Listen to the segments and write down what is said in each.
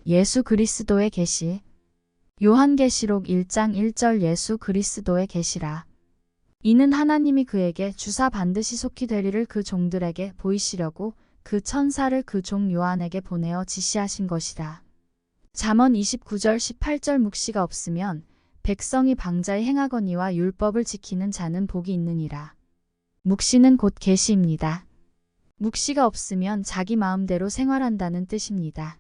예수 그리스도의 계시. 요한계시록 1장 1절 예수 그리스도의 계시라. 이는 하나님이 그에게 주사 반드시 속히 되리를 그 종들에게 보이시려고 그 천사를 그 종 요한에게 보내어 지시하신 것이라. 잠언 29절 18절 묵시가 없으면 백성이 방자히 행하거니와 율법을 지키는 자는 복이 있느니라. 묵시는 곧 계시입니다. 묵시가 없으면 자기 마음대로 생활한다는 뜻입니다.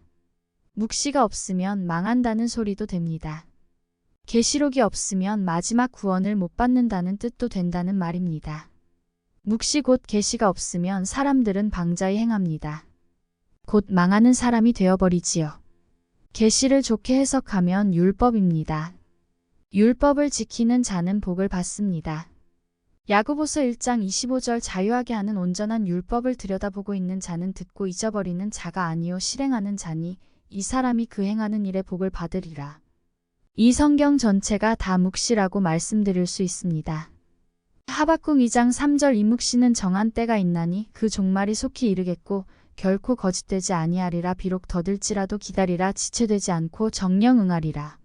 묵시가 없으면 망한다는 소리도 됩니다. 계시록이 없으면 마지막 구원을 못 받는다는 뜻도 된다는 말입니다. 묵시 곧 계시가 없으면 사람들은 방자히 행합니다. 곧 망하는 사람이 되어버리지요. 계시를 좋게 해석하면 율법입니다. 율법을 지키는 자는 복을 받습니다. 야고보서 1장 25절 자유하게 하는 온전한 율법을 들여다보고 있는 자는 듣고 잊어버리는 자가 아니요 실행하는 자니 이 사람이 그 행하는 일에 복을 받으리라. 이 성경 전체가 다 묵시라고 말씀드릴 수 있습니다. 하박국 2장 3절 이 묵시는 정한 때가 있나니 그 종말이 속히 이르겠고 결코 거짓되지 아니하리라. 비록 더딜지라도 기다리라. 지체되지 않고 정령 응하리라.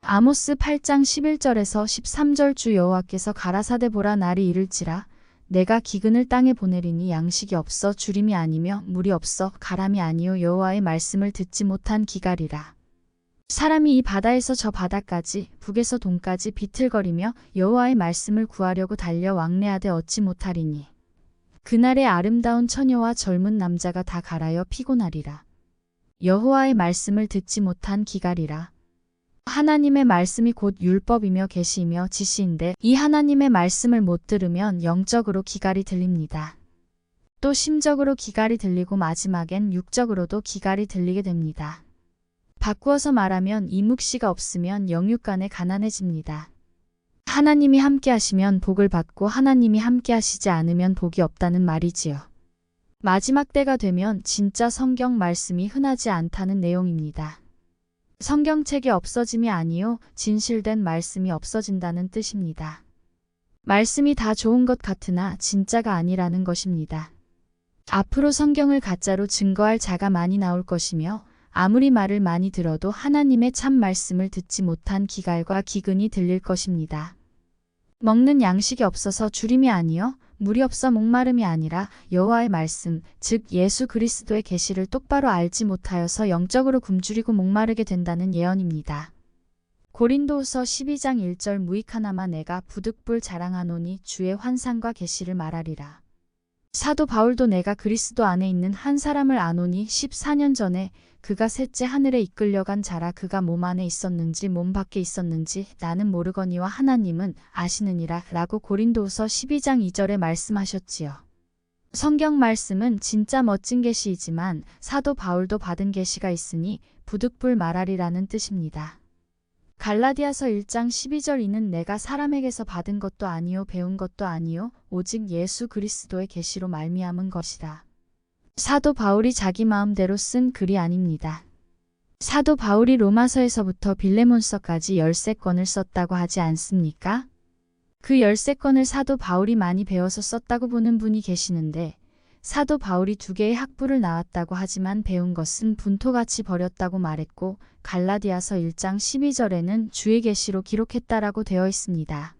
아모스 8장 11절에서 13절 주 여호와께서 가라사대 보라 날이 이를지라 내가 기근을 땅에 보내리니 양식이 없어 주림이 아니며 물이 없어 가람이 아니요 여호와의 말씀을 듣지 못한 기갈이라. 사람이 이 바다에서 저 바다까지 북에서 동까지 비틀거리며 여호와의 말씀을 구하려고 달려 왕래하되 얻지 못하리니 그날에 아름다운 처녀와 젊은 남자가 다 갈아여 피곤하리라. 여호와의 말씀을 듣지 못한 기갈이라. 하나님의 말씀이 곧 율법이며 계시이며 지시인데 이 하나님의 말씀을 못 들으면 영적으로 기갈이 들립니다. 또 심적으로 기갈이 들리고 마지막엔 육적으로도 기갈이 들리게 됩니다. 바꾸어서 말하면 이 묵시가 없으면 영육간에 가난해집니다. 하나님이 함께 하시면 복을 받고 하나님이 함께 하시지 않으면 복이 없다는 말이지요. 마지막 때가 되면 진짜 성경 말씀이 흔하지 않다는 내용입니다. 성경책이 없어짐이 아니요 진실된 말씀이 없어진다는 뜻입니다. 말씀이 다 좋은 것 같으나 진짜가 아니라는 것입니다. 앞으로 성경을 가짜로 증거할 자가 많이 나올 것이며 아무리 말을 많이 들어도 하나님의 참 말씀을 듣지 못한 기갈과 기근이 들릴 것입니다. 먹는 양식이 없어서 주림이 아니요 물이 없어 목마름이 아니라 여호와의 말씀, 즉 예수 그리스도의 계시를 똑바로 알지 못하여서 영적으로 굶주리고 목마르게 된다는 예언입니다. 고린도후서 12장 1절 무익하나마 내가 부득불 자랑하노니 주의 환상과 계시를 말하리라. 사도 바울도 내가 그리스도 안에 있는 한 사람을 아노니 14년 전에 그가 셋째 하늘에 이끌려간 자라. 그가 몸 안에 있었는지 몸 밖에 있었는지 나는 모르거니와 하나님은 아시느니라 라고 고린도후서 12장 2절에 말씀하셨지요. 성경 말씀은 진짜 멋진 계시이지만 사도 바울도 받은 계시가 있으니 부득불 말하리라는 뜻입니다. 갈라디아서 1장 12절 이는 내가 사람에게서 받은 것도 아니요 배운 것도 아니요 오직 예수 그리스도의 계시로 말미암은 것이라. 사도 바울이 자기 마음대로 쓴 글이 아닙니다. 사도 바울이 로마서에서부터 빌레몬서까지 13권을 썼다고 하지 않습니까? 그 13권을 사도 바울이 많이 배워서 썼다고 보는 분이 계시는데 사도 바울이 2개의 학부를 나왔다고 하지만 배운 것은 분토같이 버렸다고 말했고 갈라디아서 1장 12절에는 주의 계시로 기록했다라고 되어 있습니다.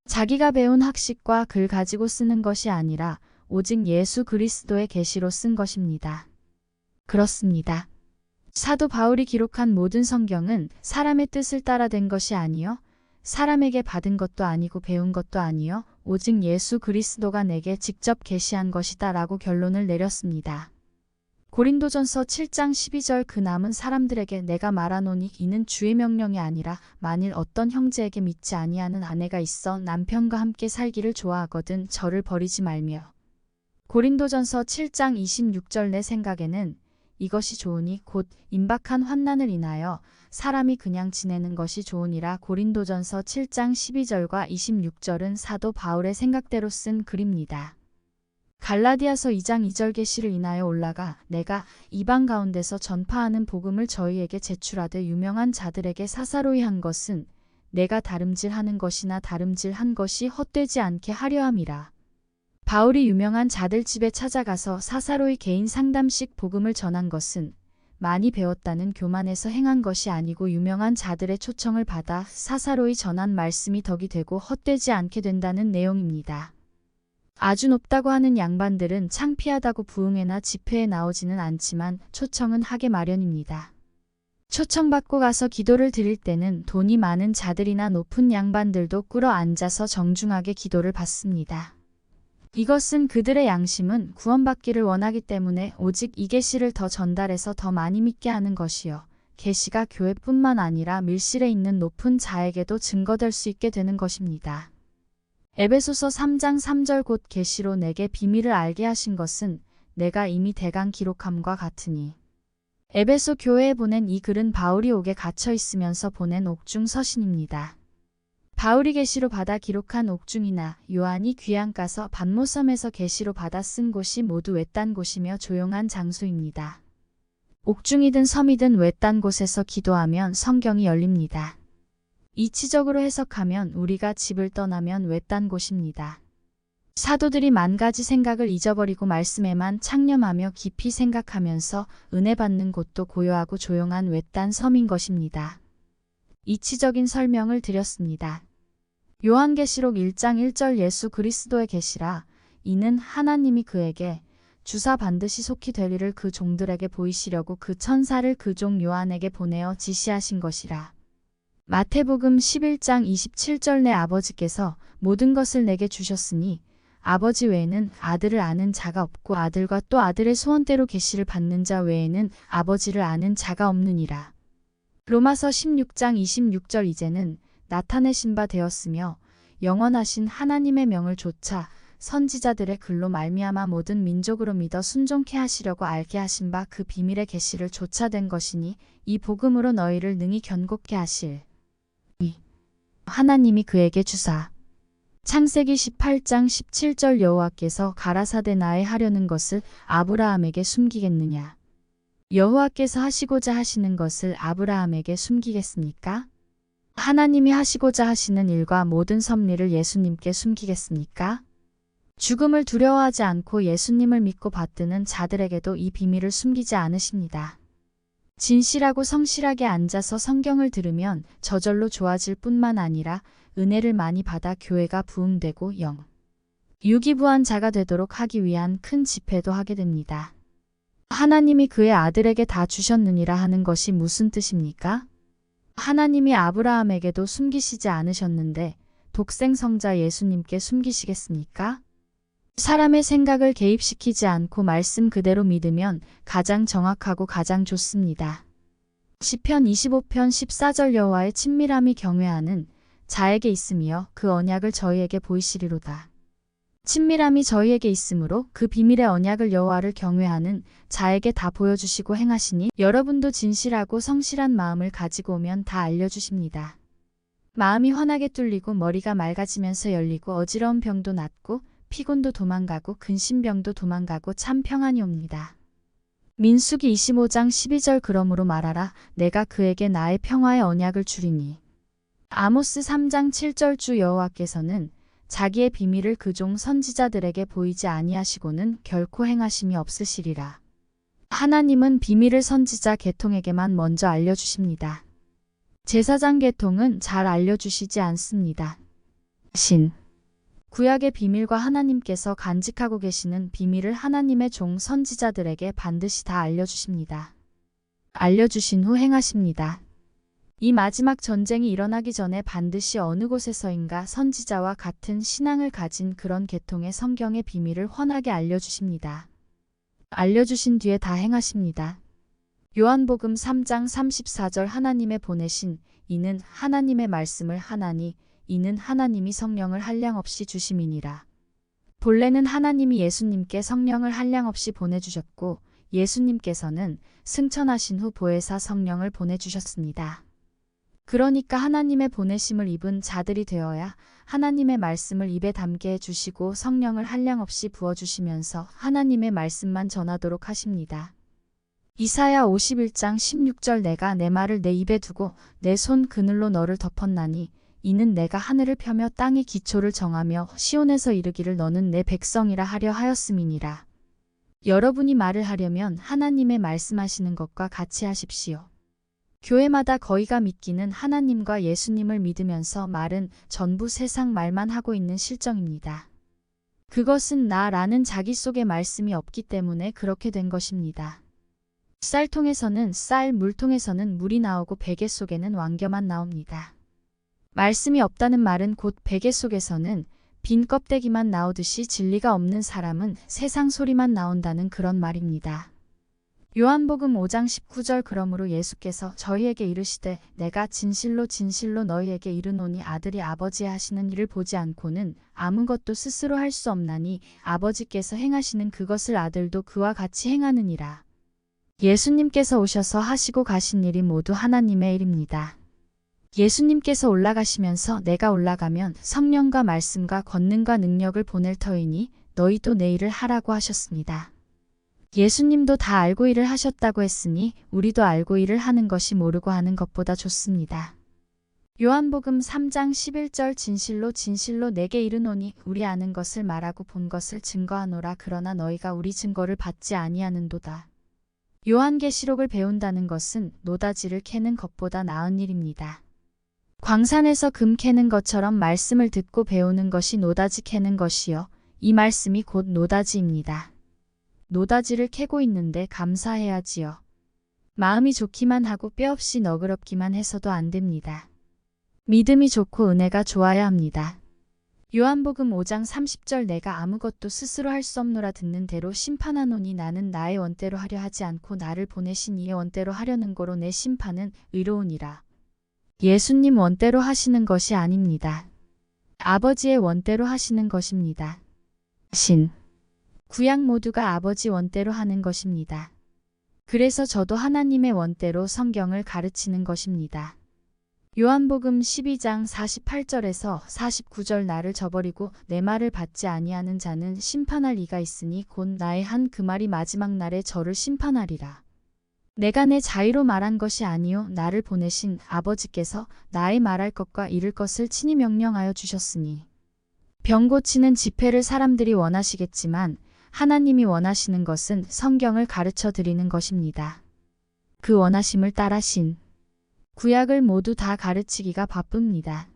자기가 배운 학식과 글 가지고 쓰는 것이 아니라 오직 예수 그리스도의 계시로 쓴 것입니다. 그렇습니다. 사도 바울이 기록한 모든 성경은 사람의 뜻을 따라 된 것이 아니요 사람에게 받은 것도 아니고 배운 것도 아니요 오직 예수 그리스도가 내게 직접 계시한 것이다 라고 결론을 내렸습니다. 고린도전서 7장 12절 그 남은 사람들에게 내가 말하노니 이는 주의 명령이 아니라 만일 어떤 형제에게 믿지 아니하는 아내가 있어 남편과 함께 살기를 좋아하거든 저를 버리지 말며. 고린도전서 7장 26절 내 생각에는 이것이 좋으니 곧 임박한 환난을 인하여 사람이 그냥 지내는 것이 좋으니라. 고린도전서 7장 12절과 26절은 사도 바울의 생각대로 쓴 글입니다. 갈라디아서 2장 2절 계시를 인하여 올라가 내가 이방 가운데서 전파하는 복음을 저희에게 제출하되 유명한 자들에게 사사로이 한 것은 내가 다름질하는 것이나 다름질한 것이 헛되지 않게 하려 함이라. 바울이 유명한 자들 집에 찾아가서 사사로이 개인 상담식 복음을 전한 것은 많이 배웠다는 교만에서 행한 것이 아니고 유명한 자들의 초청을 받아 사사로이 전한 말씀이 덕이 되고 헛되지 않게 된다는 내용입니다. 아주 높다고 하는 양반들은 창피하다고 부흥회나 집회에 나오지는 않지만 초청은 하게 마련입니다. 초청받고 가서 기도를 드릴 때는 돈이 많은 자들이나 높은 양반들도 꿇어 앉아서 정중하게 기도를 받습니다. 이것은 그들의 양심은 구원받기를 원하기 때문에 오직 이 계시를 더 전달해서 더 많이 믿게 하는 것이요. 계시가 교회뿐만 아니라 밀실에 있는 높은 자에게도 증거될 수 있게 되는 것입니다. 에베소서 3장 3절 곧 계시로 내게 비밀을 알게 하신 것은 내가 이미 대강 기록함과 같으니. 에베소 교회에 보낸 이 글은 바울이 옥에 갇혀 있으면서 보낸 옥중 서신입니다. 바울이 계시로 받아 기록한 옥중이나 요한이 귀양 가서 반모섬에서 계시로 받아 쓴 곳이 모두 외딴 곳이며 조용한 장소입니다. 옥중이든 섬이든 외딴 곳에서 기도하면 성경이 열립니다. 이치적으로 해석하면 우리가 집을 떠나면 외딴 곳입니다. 사도들이 만 가지 생각을 잊어버리고 말씀에만 창념하며 깊이 생각하면서 은혜 받는 곳도 고요하고 조용한 외딴 섬인 것입니다. 이치적인 설명을 드렸습니다. 요한계시록 1장 1절 예수 그리스도의 계시라. 이는 하나님이 그에게 주사 반드시 속히 되리를 그 종들에게 보이시려고 그 천사를 그 종 요한에게 보내어 지시하신 것이라. 마태복음 11장 27절 내 아버지께서 모든 것을 내게 주셨으니 아버지 외에는 아들을 아는 자가 없고 아들과 또 아들의 소원대로 계시를 받는 자 외에는 아버지를 아는 자가 없느니라. 로마서 16장 26절 이제는 나타내신 바 되었으며 영원하신 하나님의 명을 조차 선지자들의 글로 말미암아 모든 민족으로 믿어 순종케 하시려고 알게 하신 바 그 비밀의 계시를 조차된 것이니 이 복음으로 너희를 능히 견고케 하실 하나님이 그에게 주사. 창세기 18장 17절 여호와께서 가라사대 나의 하려는 것을 아브라함에게 숨기겠느냐. 여호와께서 하시고자 하시는 것을 아브라함에게 숨기겠습니까? 하나님이 하시고자 하시는 일과 모든 섭리를 예수님께 숨기겠습니까? 죽음을 두려워하지 않고 예수님을 믿고 받드는 자들에게도 이 비밀을 숨기지 않으십니다. 진실하고 성실하게 앉아서 성경을 들으면 저절로 좋아질 뿐만 아니라 은혜를 많이 받아 교회가 부흥되고 유기부한 자가 되도록 하기 위한 큰 집회도 하게 됩니다. 하나님이 그의 아들에게 다 주셨느니라 하는 것이 무슨 뜻입니까? 하나님이 아브라함에게도 숨기시지 않으셨는데 독생성자 예수님께 숨기시겠습니까? 사람의 생각을 개입시키지 않고 말씀 그대로 믿으면 가장 정확하고 가장 좋습니다. 시편 25편 14절 여호와의 친밀함이 경외하는 자에게 있으며 그 언약을 저희에게 보이시리로다. 친밀함이 저희에게 있으므로 그 비밀의 언약을 여호와를 경외하는 자에게 다 보여주시고 행하시니 여러분도 진실하고 성실한 마음을 가지고 오면 다 알려주십니다. 마음이 환하게 뚫리고 머리가 맑아지면서 열리고 어지러운 병도 낫고 피곤도 도망가고 근심병도 도망가고 참 평안이 옵니다. 민수기 25장 12절 그러므로 말하라. 내가 그에게 나의 평화의 언약을 주리니. 아모스 3장 7절 주 여호와께서는 자기의 비밀을 그 종 선지자들에게 보이지 아니하시고는 결코 행하심이 없으시리라. 하나님은 비밀을 선지자 계통에게만 먼저 알려주십니다. 제사장 계통은 잘 알려주시지 않습니다. 구약의 비밀과 하나님께서 간직하고 계시는 비밀을 하나님의 종 선지자들에게 반드시 다 알려주십니다. 알려주신 후 행하십니다. 이 마지막 전쟁이 일어나기 전에 반드시 어느 곳에서인가 선지자와 같은 신앙을 가진 그런 계통의 성경의 비밀을 훤하게 알려주십니다. 알려주신 뒤에 다 행하십니다. 요한복음 3장 34절 하나님의 보내신 이는 하나님의 말씀을 하나니 이는 하나님이 성령을 한량없이 주심이니라. 본래는 하나님이 예수님께 성령을 한량없이 보내주셨고 예수님께서는 승천하신 후 보혜사 성령을 보내주셨습니다. 그러니까 하나님의 보내심을 입은 자들이 되어야 하나님의 말씀을 입에 담게 해주시고 성령을 한량없이 부어주시면서 하나님의 말씀만 전하도록 하십니다. 이사야 51장 16절 내가 내 말을 내 입에 두고 내 손 그늘로 너를 덮었나니 이는 내가 하늘을 펴며 땅의 기초를 정하며 시온에서 이르기를 너는 내 백성이라 하려 하였음이니라. 여러분이 말을 하려면 하나님의 말씀하시는 것과 같이 하십시오. 교회마다 거의가 믿기는 하나님과 예수님을 믿으면서 말은 전부 세상 말만 하고 있는 실정입니다. 그것은 나라는 자기 속에 말씀이 없기 때문에 그렇게 된 것입니다. 쌀통에서는 쌀, 물통에서는 물이 나오고 베개 속에는 왕겨만 나옵니다. 말씀이 없다는 말은 곧 베개 속에서는 빈 껍데기만 나오듯이 진리가 없는 사람은 세상 소리만 나온다는 그런 말입니다. 요한복음 5장 19절 그러므로 예수께서 저희에게 이르시되 내가 진실로 진실로 너희에게 이르노니 아들이 아버지의 하시는 일을 보지 않고는 아무것도 스스로 할 수 없나니 아버지께서 행하시는 그것을 아들도 그와 같이 행하느니라. 예수님께서 오셔서 하시고 가신 일이 모두 하나님의 일입니다. 예수님께서 올라가시면서 내가 올라가면 성령과 말씀과 권능과 능력을 보낼 터이니 너희도 내 일을 하라고 하셨습니다. 예수님도 다 알고 일을 하셨다고 했으니 우리도 알고 일을 하는 것이 모르고 하는 것보다 좋습니다. 요한복음 3장 11절 진실로 진실로 내게 이르노니 우리 아는 것을 말하고 본 것을 증거하노라 그러나 너희가 우리 증거를 받지 아니하는도다. 요한계시록을 배운다는 것은 노다지를 캐는 것보다 나은 일입니다. 광산에서 금 캐는 것처럼 말씀을 듣고 배우는 것이 노다지 캐는 것이요. 이 말씀이 곧 노다지입니다. 노다지를 캐고 있는데 감사해야지요. 마음이 좋기만 하고 뼈 없이 너그럽기만 해서도 안 됩니다. 믿음이 좋고 은혜가 좋아야 합니다. 요한복음 5장 30절 내가 아무것도 스스로 할 수 없노라 듣는 대로 심판하노니 나는 나의 원대로 하려 하지 않고 나를 보내신 이의 원대로 하려는 고로 내 심판은 의로우니라. 예수님 원대로 하시는 것이 아닙니다. 아버지의 원대로 하시는 것입니다. 구약 모두가 아버지 원대로 하는 것입니다. 그래서 저도 하나님의 원대로 성경을 가르치는 것입니다. 요한복음 12장 48절에서 49절 나를 저버리고 내 말을 받지 아니하는 자는 심판할 이가 있으니 곧 나의 한 그 말이 마지막 날에 저를 심판하리라. 내가 내 자의로 말한 것이 아니요 나를 보내신 아버지께서 나의 말할 것과 이를 것을 친히 명령하여 주셨으니. 병 고치는 집회를 사람들이 원하시겠지만 하나님이 원하시는 것은 성경을 가르쳐 드리는 것입니다. 그 원하심을 따라신 구약을 모두 다 가르치기가 바쁩니다.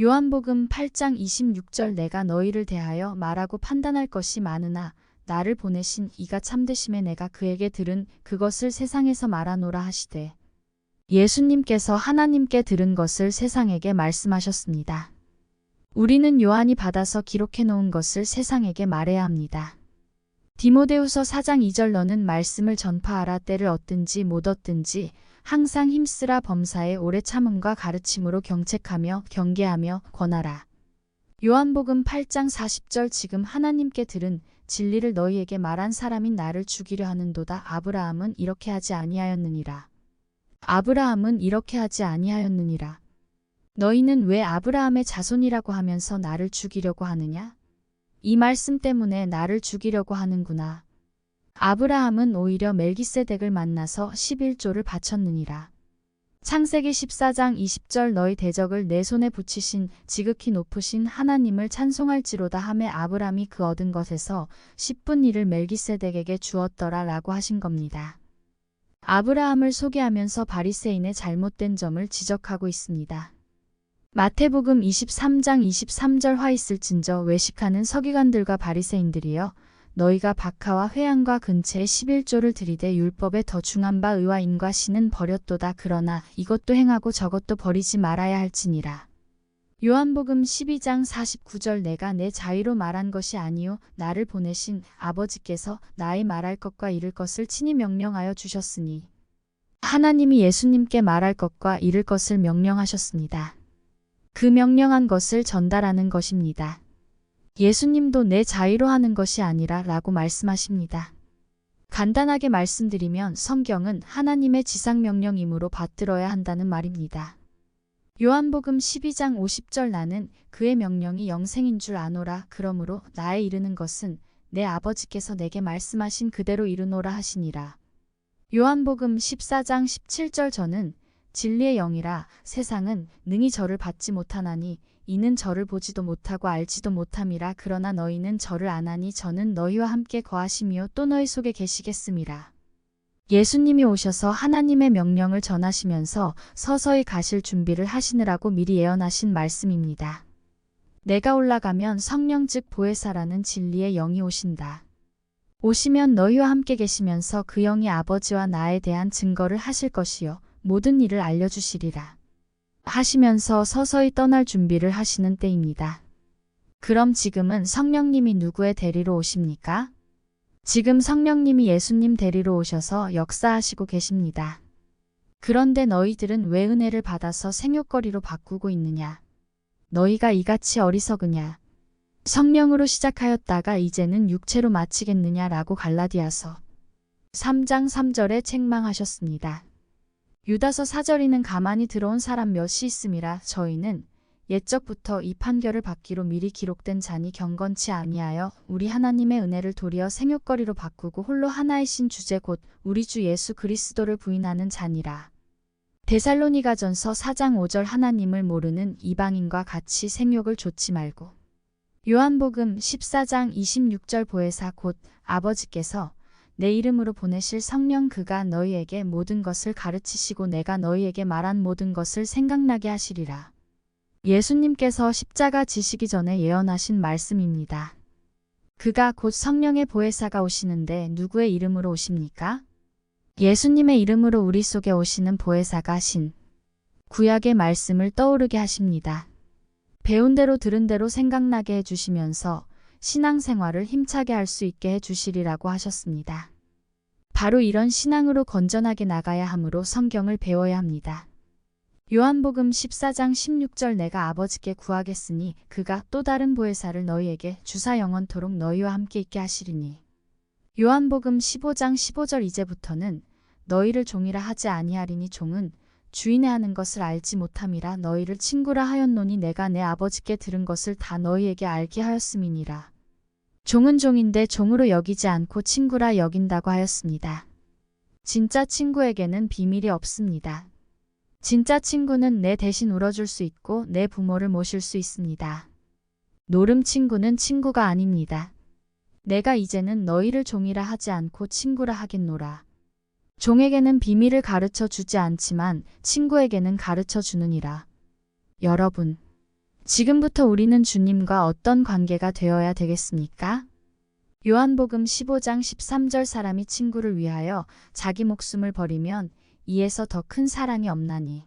요한복음 8장 26절 내가 너희를 대하여 말하고 판단할 것이 많으나 나를 보내신 이가 참되심에 내가 그에게 들은 그것을 세상에서 말하노라 하시되 예수님께서 하나님께 들은 것을 세상에게 말씀하셨습니다. 우리는 요한이 받아서 기록해 놓은 것을 세상에게 말해야 합니다. 디모데후서 4장 2절 너는 말씀을 전파하라 때를 얻든지 못 얻든지 항상 힘쓰라 범사에 오래 참음과 가르침으로 경책하며 경계하며 권하라. 요한복음 8장 40절 지금 하나님께 들은 진리를 너희에게 말한 사람인 나를 죽이려 하는도다. 아브라함은 이렇게 하지 아니하였느니라. 아브라함은 이렇게 하지 아니하였느니라. 너희는 왜 아브라함의 자손이라고 하면서 나를 죽이려고 하느냐? 이 말씀 때문에 나를 죽이려고 하는구나. 아브라함은 오히려 멜기세덱을 만나서 11조를 바쳤느니라. 창세기 14장 20절 너희 대적을 내 손에 붙이신 지극히 높으신 하나님을 찬송할지로다 하매 아브라함이 그 얻은 것에서 10분 1을 멜기세덱에게 주었더라 라고 하신 겁니다. 아브라함을 소개하면서 바리새인의 잘못된 점을 지적하고 있습니다. 마태복음 23장 23절 화 있을진저 외식하는 서기관들과 바리새인들이여 너희가 박하와 회양과 근체에 11조를 들이되 율법에 더 중한 바 의와 인과 신은 버렸도다. 그러나 이것도 행하고 저것도 버리지 말아야 할지니라. 요한복음 12장 49절 내가 내 자의로 말한 것이 아니요 나를 보내신 아버지께서 나의 말할 것과 이를 것을 친히 명령하여 주셨으니. 하나님이 예수님께 말할 것과 이를 것을 명령하셨습니다. 그 명령한 것을 전달하는 것입니다. 예수님도 내 자의로 하는 것이 아니라 라고 말씀하십니다. 간단하게 말씀드리면 성경은 하나님의 지상명령이므로 받들어야 한다는 말입니다. 요한복음 12장 50절 나는 그의 명령이 영생인 줄 아노라. 그러므로 나의 이르는 것은 내 아버지께서 내게 말씀하신 그대로 이르노라 하시니라. 요한복음 14장 17절 저는 진리의 영이라. 세상은 능히 저를 받지 못하나니 이는 저를 보지도 못하고 알지도 못함이라. 그러나 너희는 저를 아나니 저는 너희와 함께 거하시며 또 너희 속에 계시겠음이라. 예수님이 오셔서 하나님의 명령을 전하시면서 서서히 가실 준비를 하시느라고 미리 예언하신 말씀입니다. 내가 올라가면 성령 즉 보혜사라는 진리의 영이 오신다. 오시면 너희와 함께 계시면서 그 영이 아버지와 나에 대한 증거를 하실 것이요 모든 일을 알려주시리라. 하시면서 서서히 떠날 준비를 하시는 때입니다. 그럼 지금은 성령님이 누구의 대리로 오십니까? 지금 성령님이 예수님 데리러 오셔서 역사하시고 계십니다. 그런데 너희들은 왜 은혜를 받아서 생욕거리로 바꾸고 있느냐? 너희가 이같이 어리석으냐? 성령으로 시작하였다가 이제는 육체로 마치겠느냐라고 갈라디아서 3장 3절에 책망하셨습니다. 유다서 사절이는 가만히 들어온 사람 몇이 있음이라. 저희는 옛적부터 이 판결을 받기로 미리 기록된 자니 경건치 아니하여 우리 하나님의 은혜를 도리어 생욕거리로 바꾸고 홀로 하나이신 주제 곧 우리 주 예수 그리스도를 부인하는 자니라. 데살로니가전서 4장 5절 하나님을 모르는 이방인과 같이 생욕을 좇지 말고. 요한복음 14장 26절 보혜사 곧 아버지께서 내 이름으로 보내실 성령 그가 너희에게 모든 것을 가르치시고 내가 너희에게 말한 모든 것을 생각나게 하시리라. 예수님께서 십자가 지시기 전에 예언하신 말씀입니다. 그가 곧 성령의 보혜사가 오시는데 누구의 이름으로 오십니까? 예수님의 이름으로 우리 속에 오시는 보혜사가 신 구약의 말씀을 떠오르게 하십니다. 배운 대로 들은 대로 생각나게 해주시면서 신앙생활을 힘차게 할 수 있게 해주시리라고 하셨습니다. 바로 이런 신앙으로 건전하게 나가야 하므로 성경을 배워야 합니다. 요한복음 14장 16절 내가 아버지께 구하겠으니 그가 또 다른 보혜사를 너희에게 주사 영원토록 너희와 함께 있게 하시리니. 요한복음 15장 15절 이제부터는 너희를 종이라 하지 아니하리니 종은 주인의 하는 것을 알지 못함이라. 너희를 친구라 하였노니 내가 내 아버지께 들은 것을 다 너희에게 알게 하였음이니라. 종은 종인데 종으로 여기지 않고 친구라 여긴다고 하였습니다. 진짜 친구에게는 비밀이 없습니다. 진짜 친구는 내 대신 울어줄 수 있고 내 부모를 모실 수 있습니다. 노름 친구는 친구가 아닙니다. 내가 이제는 너희를 종이라 하지 않고 친구라 하겠노라. 종에게는 비밀을 가르쳐 주지 않지만 친구에게는 가르쳐 주느니라. 여러분, 지금부터 우리는 주님과 어떤 관계가 되어야 되겠습니까? 요한복음 15장 13절 사람이 친구를 위하여 자기 목숨을 버리면 이에서 더 큰 사랑이 없나니.